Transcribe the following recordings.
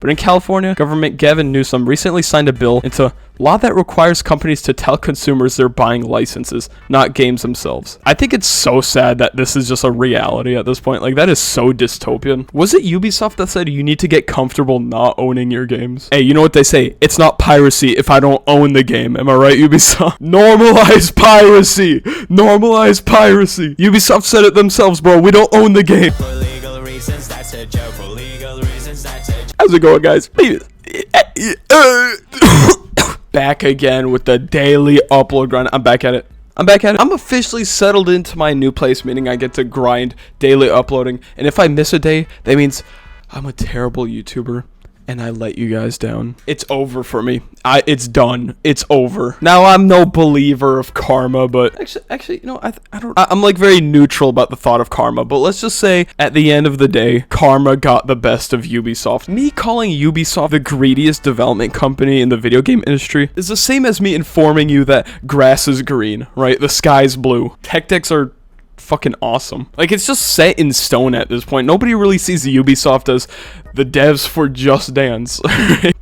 But in California, Government Gavin Newsom recently signed a bill into law that requires companies to tell consumers they're buying licenses, not games themselves. I think it's so sad that this is just a reality at this point. Like, that is so dystopian. Was it Ubisoft that said you need to get comfortable not owning your games? Hey, you know what they say? It's not piracy if I don't own the game. Am I right, Ubisoft? Normalize piracy! Normalize piracy! Ubisoft said it themselves, bro. We don't own the game. For legal reasons, that's a joke. For legal reasons, that's a joke. How's it going, guys? Back again with the daily upload grind. I'm back at it. I'm officially settled into my new place, meaning I get to grind daily uploading. And if I miss a day, that means I'm a terrible YouTuber and I let you guys down. It's over for me. It's done. It's over. Now, I'm no believer of karma, but actually, you know, I'm like very neutral about the thought of karma, but let's just say at the end of the day, karma got the best of Ubisoft. Me calling Ubisoft the greediest development company in the video game industry is the same as me informing you that grass is green, right? The sky's blue. Tech decks are fucking awesome. Like, it's just set in stone at this point. Nobody really sees Ubisoft as the devs for Just Dance.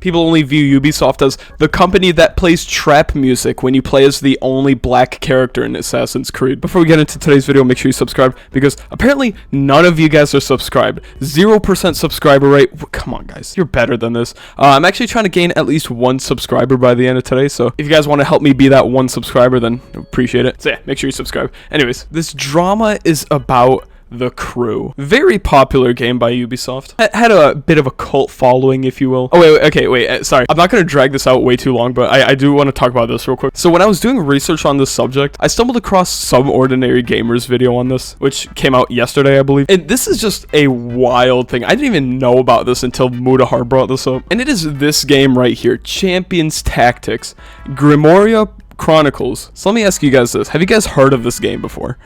People only view Ubisoft as the company that plays trap music when you play as the only black character in Assassin's Creed. Before we get into today's video, make sure you subscribe, because apparently none of you guys are subscribed. 0% subscriber rate. Come on, guys. You're better than this. I'm actually trying to gain at least 1 subscriber by the end of today, so if you guys want to help me be that 1 subscriber, then I appreciate it. So yeah, make sure you subscribe. Anyways, this drama is about The Crew. Very popular game by Ubisoft. It had a bit of a cult following, if you will. Oh, wait, sorry. I'm not going to drag this out way too long, but I do want to talk about this real quick. So when I was doing research on this subject, I stumbled across Some Ordinary Gamer's video on this, which came out yesterday, I believe. And this is just a wild thing. I didn't even know about this until Mudahar brought this up. And it is this game right here, Champions Tactics, Grimoria Chronicles. So let me ask you guys this. Have you guys heard of this game before?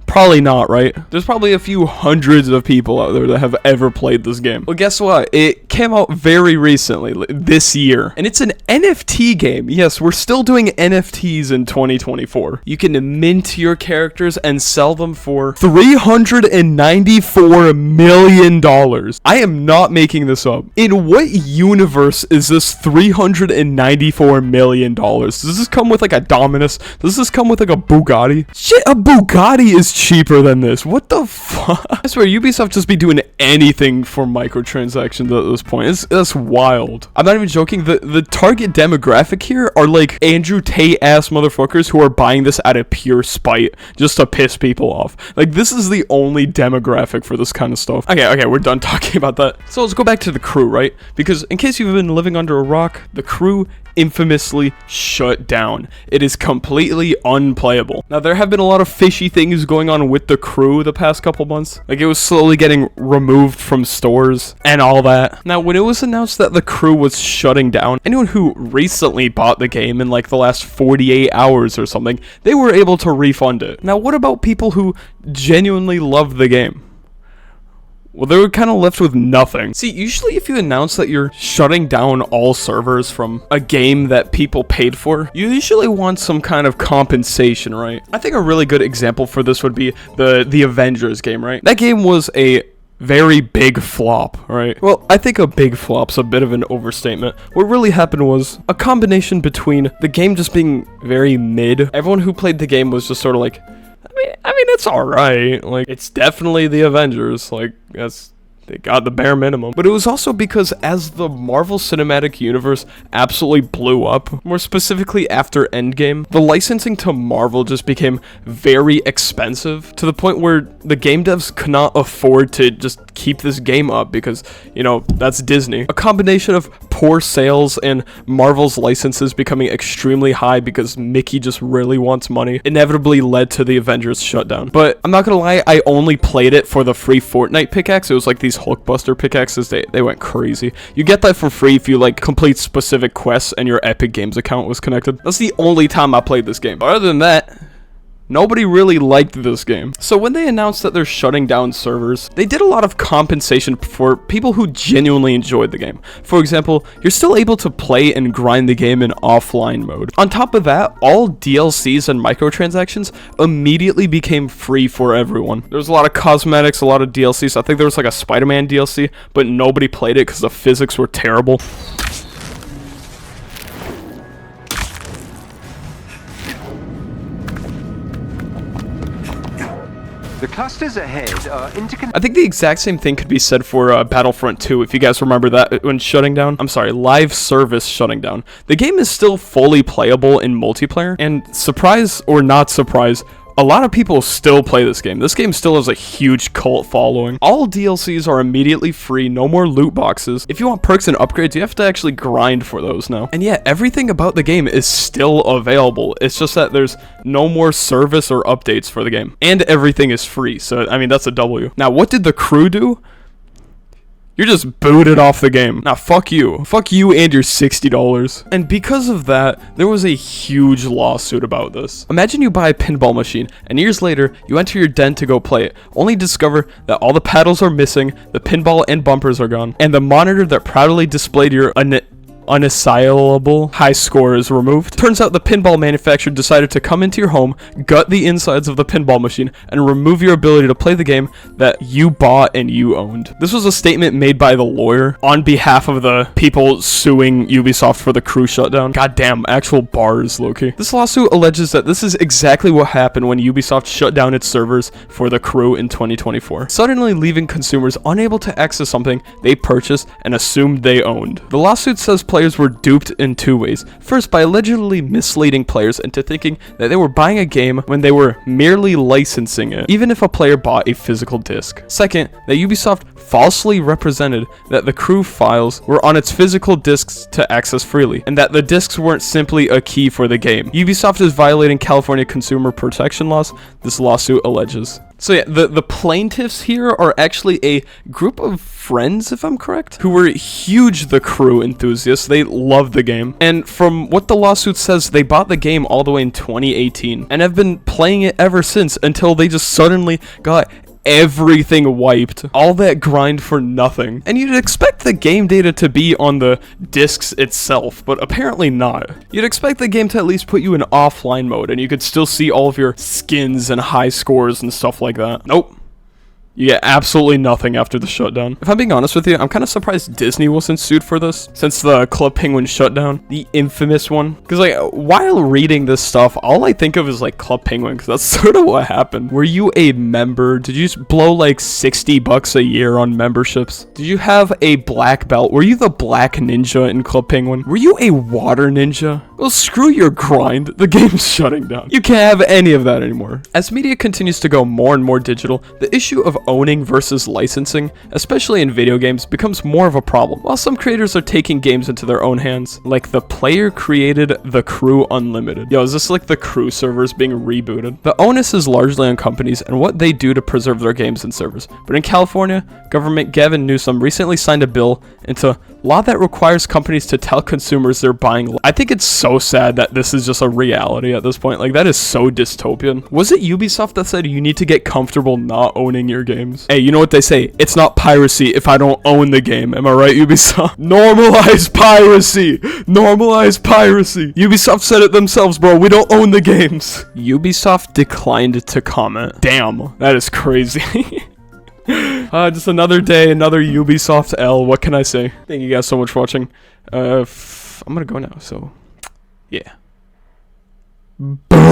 Probably not, right? There's probably a few hundreds of people out there that have ever played this game. Well, guess what? It came out very recently, this year. And it's an NFT game. Yes, we're still doing NFTs in 2024. You can mint your characters and sell them for $394 million. I am not making this up. In what universe is this $394 million? Does this come with like a Dominus? Does this come with like a Bugatti? Shit, a Bugatti is cheaper than this. What the fuck? I swear, Ubisoft just be doing anything for microtransactions at this point. That's wild. I'm not even joking. The target demographic here are like Andrew Tate ass motherfuckers who are buying this out of pure spite just to piss people off. Like, this is the only demographic for this kind of stuff. Okay, we're done talking about that. So let's go back to The Crew, right? Because in case you've been living under a rock, The Crew infamously shut down. It is completely unplayable. Now, there have been a lot of fishy things going on with The Crew the past couple months. Like, it was slowly getting removed from stores and all that. Now, when it was announced that The Crew was shutting down, anyone who recently bought the game in like the last 48 hours or something, they were able to refund it. Now, what about people who genuinely love the game? Well, they were kind of left with nothing. See, usually if you announce that you're shutting down all servers from a game that people paid for, you usually want some kind of compensation, right? I think a really good example for this would be the Avengers game, right? That game was a very big flop, right? Well, I think a big flop's a bit of an overstatement. What really happened was a combination between the game just being very mid. Everyone who played the game was just sort of like, I mean, it's alright. Like, it's definitely the Avengers. Like, they got the bare minimum. But it was also because as the Marvel Cinematic Universe absolutely blew up, more specifically after Endgame, the licensing to Marvel just became very expensive to the point where the game devs could not afford to just keep this game up because, you know, that's Disney. A combination of poor sales and Marvel's licenses becoming extremely high because Mickey just really wants money inevitably led to the Avengers shutdown. But I'm not gonna lie, I only played it for the free Fortnite pickaxe. It was like these Hulkbuster pickaxes. They went crazy. You get that for free if you like complete specific quests and your Epic Games account was connected. That's the only time I played this game. But other than that, Nobody really liked this game. So when they announced that they're shutting down servers, they did a lot of compensation for people who genuinely enjoyed the game. For example, you're still able to play and grind the game in offline mode. On top of that, all DLCs and microtransactions immediately became free for everyone. There was a lot of cosmetics, a lot of DLCs. I think there was like a Spider-Man DLC, but nobody played it because the physics were terrible. The clusters ahead are I think the exact same thing could be said for Battlefront 2, if you guys remember that when shutting down. I'm sorry, live service shutting down. The game is still fully playable in multiplayer, and surprise or not surprise, a lot of people still play this game. This game still has a huge cult following. All DLCs are immediately free, no more loot boxes. If you want perks and upgrades, you have to actually grind for those now. And yeah, everything about the game is still available. It's just that there's no more service or updates for the game. And everything is free, so I mean, that's a W. Now, what did the crew do? You're just booted off the game. Now, fuck you. Fuck you and your $60. And because of that, there was a huge lawsuit about this. Imagine you buy a pinball machine, and years later, you enter your den to go play it, only discover that all the paddles are missing, the pinball and bumpers are gone, and the monitor that proudly displayed your unassailable high score is removed. Turns out the pinball manufacturer decided to come into your home, gut the insides of the pinball machine, and remove your ability to play the game that you bought and you owned. This was a statement made by the lawyer on behalf of the people suing Ubisoft for the crew shutdown. Goddamn, actual bars, Loki. This lawsuit alleges that this is exactly what happened when Ubisoft shut down its servers for the crew in 2024, suddenly leaving consumers unable to access something they purchased and assumed they owned. The lawsuit says players were duped in two ways. First, by allegedly misleading players into thinking that they were buying a game when they were merely licensing it, even if a player bought a physical disc. Second, that Ubisoft falsely represented that the crew files were on its physical discs to access freely, and that the discs weren't simply a key for the game. Ubisoft is violating California consumer protection laws, this lawsuit alleges. So yeah, the plaintiffs here are actually a group of friends, if I'm correct, who were huge The Crew enthusiasts. They love the game. And from what the lawsuit says, they bought the game all the way in 2018 and have been playing it ever since until they just suddenly got everything wiped. All that grind for nothing. And you'd expect the game data to be on the discs itself, but apparently not. You'd expect the game to at least put you in offline mode and you could still see all of your skins and high scores and stuff like that. Nope. You get absolutely nothing after the shutdown. If I'm being honest with you, I'm kind of surprised Disney wasn't sued for this, since the Club Penguin shutdown, the infamous one. Because like, while reading this stuff, all I think of is like Club Penguin, because that's sort of what happened. Were you a member? Did you just blow like $60 a year on memberships? Did you have a black belt? Were you the black ninja in Club Penguin? Were you a water ninja? Well, screw your grind. The game's shutting down. You can't have any of that anymore. As media continues to go more and more digital, the issue of owning versus licensing, especially in video games, becomes more of a problem. While some creators are taking games into their own hands, like the player created The Crew Unlimited. Yo, is this like the Crew servers being rebooted? The onus is largely on companies and what they do to preserve their games and servers. But in California, Governor Gavin Newsom recently signed a bill into law that requires companies to tell consumers they're buying. I think it's so sad that this is just a reality at this point. Like, that is so dystopian. Was it Ubisoft that said you need to get comfortable not owning your games? Hey, you know what they say? It's not piracy if I don't own the game. Am I right, Ubisoft? Normalize piracy! Normalize piracy! Ubisoft said it themselves, bro. We don't own the games. Ubisoft declined to comment. Damn, that is crazy. Just another day, another Ubisoft L. What can I say? Thank you guys so much for watching. I'm gonna go now, so yeah. Boom.